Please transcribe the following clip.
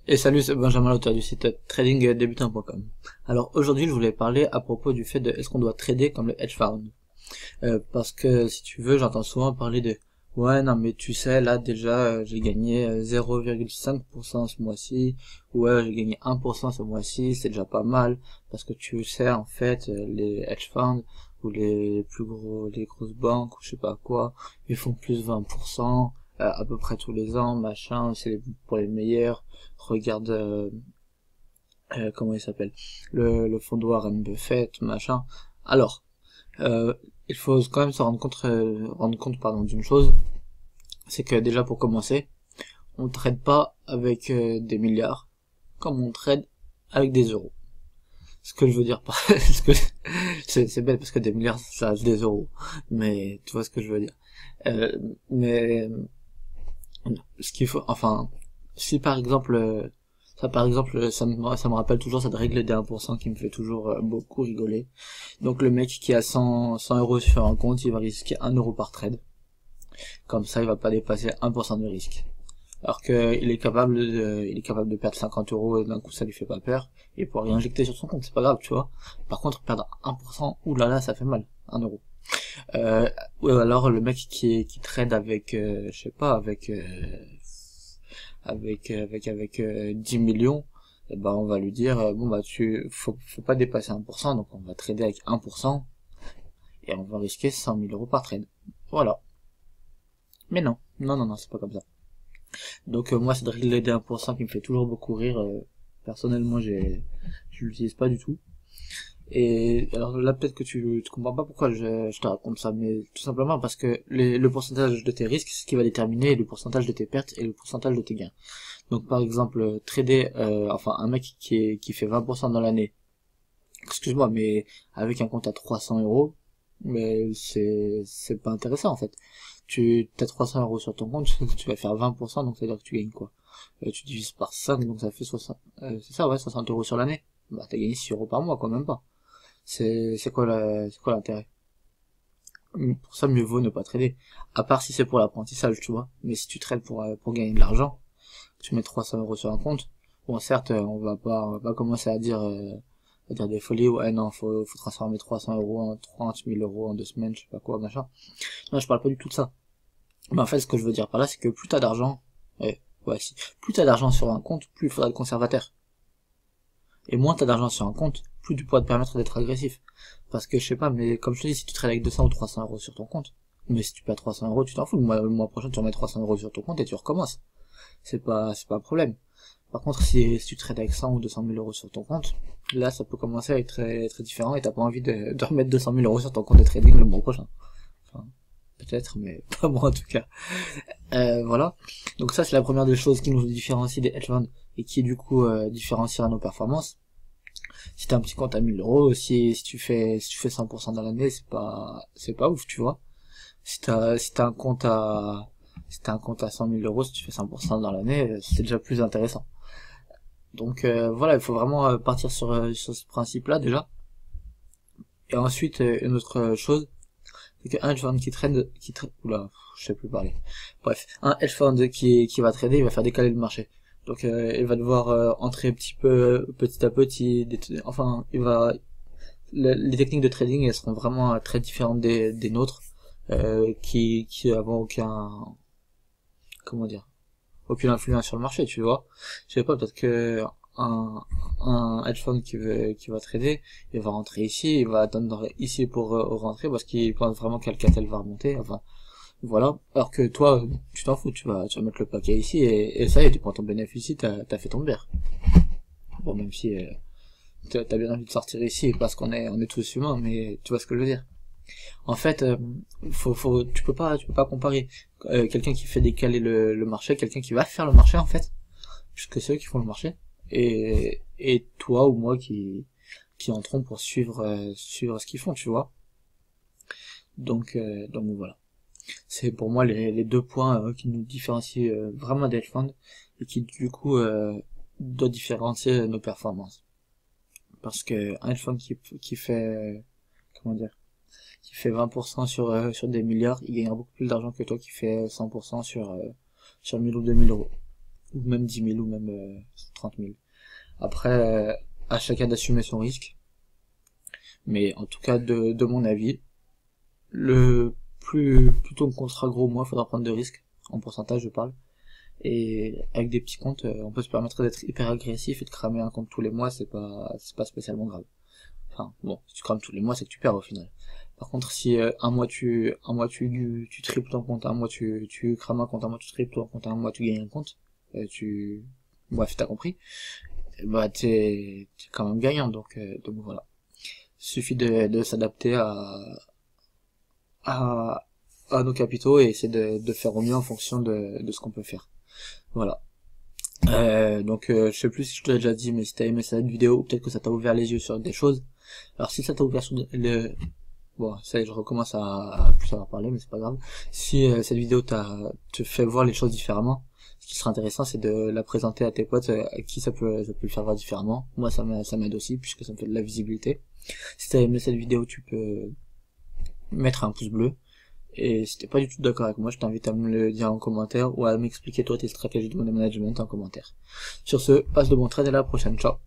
Et salut, c'est Benjamin, l'auteur du site tradingdebutant.com. Alors aujourd'hui, je voulais parler à propos du fait de est-ce qu'on doit trader comme le hedge fund. Parce que si tu veux, j'entends souvent parler de ouais, non mais tu sais, là déjà j'ai gagné 0,5% ce mois-ci, ouais, j'ai gagné 1% ce mois-ci, c'est déjà pas mal, parce que tu sais en fait les hedge funds ou les plus gros, les grosses banques ou je sais pas quoi, ils font plus 20% à peu près tous les ans, machin, pour les meilleurs. Regarde comment il s'appelle, le fonds de Warren Buffett, machin. Alors, euh, il faut quand même se rendre compte pardon, d'une chose, c'est que déjà pour commencer, on trade pas avec des milliards, comme on trade avec des euros. Ce que je veux dire par, ce que c'est bête parce que des milliards ça reste des euros, mais tu vois ce que je veux dire. Mais ce qu'il faut, enfin, si par exemple ça me rappelle toujours cette règle des 1% qui me fait toujours beaucoup rigoler. Donc le mec qui a 100 euros sur un compte, il va risquer 1 euro par trade. Comme ça, il va pas dépasser 1% de risque. Alors il est capable de perdre 50 euros et d'un coup ça lui fait pas peur. Il pourra réinjecter sur son compte, c'est pas grave, tu vois. Par contre, perdre 1%, oulala, ça fait mal. 1 euro. Ou alors le mec qui trade avec, je sais pas, avec 10 millions, eh ben on va lui dire bon bah faut pas dépasser 1%, donc on va trader avec 1% et on va risquer 100 000 euros par trade. Voilà. Mais non, non, c'est pas comme ça. Donc moi cette règle des 1% qui me fait toujours beaucoup rire, personnellement je l'utilise pas du tout. Et alors là peut-être que tu comprends pas pourquoi je te raconte ça, mais tout simplement parce que le pourcentage de tes risques, c'est ce qui va déterminer le pourcentage de tes pertes et le pourcentage de tes gains. Donc par exemple, trader, enfin un mec qui fait 20% dans l'année, excuse-moi, mais avec un compte à 300 euros, mais c'est pas intéressant en fait. Tu as 300 euros sur ton compte, tu vas faire 20%, donc ça veut dire que tu gagnes quoi? Tu divises par 5, donc ça fait 60, c'est ça ouais, 60 euros sur l'année. Bah t'as gagné 6 euros par mois, quand même pas. C'est quoi l'intérêt? Pour ça, mieux vaut ne pas trader. À part si c'est pour l'apprentissage, tu vois. Mais si tu trades pour gagner de l'argent, tu mets 300 euros sur un compte, bon certes on va pas commencer à dire des folies, ouais non faut transformer 300 euros en 30 000 euros en 2 semaines, je sais pas quoi, machin. Non, je parle pas du tout de ça. Mais en fait ce que je veux dire par là, c'est que plus t'as d'argent, ouais si, plus t'as d'argent sur un compte, plus il faudra être conservateur. Et moins t'as d'argent sur un compte, plus tu pourras te permettre d'être agressif. Parce que je sais pas, mais comme je te dis, si tu trades avec 200 ou 300 euros sur ton compte, mais si tu perds 300 euros, tu t'en fous, le mois prochain tu remets 300 euros sur ton compte et tu recommences. C'est pas un problème. Par contre, si tu trades avec 100 ou 200 000 euros sur ton compte, là, ça peut commencer à être très différent et t'as pas envie de remettre 200 000 euros sur ton compte de trading le mois prochain. Enfin, peut-être, mais pas moi en tout cas. Voilà. Donc ça, c'est la première des choses qui nous différencie des hedge funds et qui du coup différenciera nos performances. Si t'as un petit compte à 1000 euros, si tu fais 100% dans l'année, c'est pas ouf, tu vois. Si t'as un compte à, si t'as un compte à 100 000 euros, si tu fais 100% dans l'année, c'est déjà plus intéressant. Donc voilà, il faut vraiment partir sur ce principe-là déjà. Et ensuite, une autre chose, c'est qu'un hedge fund oula, je sais plus parler. Bref, un hedge fund qui va trader, il va faire décaler le marché. Donc il va devoir entrer petit à petit, enfin, les techniques de trading, elles seront vraiment très différentes des nôtres, qui avons comment dire, aucune influence sur le marché, tu vois. Je sais pas, peut-être que un, un hedge fund qui va trader, il va rentrer ici, il va attendre ici pour rentrer parce qu'il pense vraiment qu'Alcatel va remonter, enfin, voilà. Alors que toi, tu t'en fous, tu vas mettre le paquet ici et ça y est, tu prends ton bénéfice ici, t'as fait ton beurre. Bon, même si, t'as bien envie de sortir ici parce on est tous humains, mais tu vois ce que je veux dire. En fait, tu peux pas comparer quelqu'un qui fait décaler le marché, quelqu'un qui va faire le marché en fait, puisque c'est eux qui font le marché, et toi ou moi qui entrons pour suivre ce qu'ils font, tu vois. Donc voilà. C'est pour moi les deux points qui nous différencient vraiment des hedge funds et qui du coup doivent différencier nos performances. Parce que un hedge fund qui fait comment dire, qui fait 20% sur des milliards, il gagnera beaucoup plus d'argent que toi qui fait 100% sur 1000 ou 2000 euros. ou même 10 000, ou même 30 000. Après, à chacun d'assumer son risque. Mais en tout cas, de mon avis, plutôt qu'on sera gros, moins faudra prendre de risques. En pourcentage, je parle. Et avec des petits comptes, on peut se permettre d'être hyper agressif et de cramer un compte tous les mois, c'est pas spécialement grave. Enfin, bon, si tu crames tous les mois, c'est que tu perds au final. Par contre, si un mois tu triples ton compte, un mois tu crames un compte, un mois tu triples ton compte, un mois tu gagnes un compte, bref, t'as compris. Bah, t'es quand même gagnant, donc voilà. Il suffit de s'adapter à, à nos capitaux et essayer de faire au mieux en fonction de ce qu'on peut faire. Voilà. Je sais plus si je te l'ai déjà dit, mais si t'as aimé cette vidéo, peut-être que ça t'a ouvert les yeux sur des choses. Alors si ça t'a ouvert sur bon, ça y est, je recommence à plus savoir parler, mais c'est pas grave. Si cette vidéo te fait voir les choses différemment, ce qui serait intéressant, c'est de la présenter à tes potes à qui ça peut le faire voir différemment. Moi, ça m'aide aussi, puisque ça me fait de la visibilité. Si t'as aimé cette vidéo, tu peux mettre un pouce bleu. Et si t'es pas du tout d'accord avec moi, je t'invite à me le dire en commentaire ou à m'expliquer toi tes stratégies de money management en commentaire. Sur ce, passe de bon trade et à la prochaine. Ciao.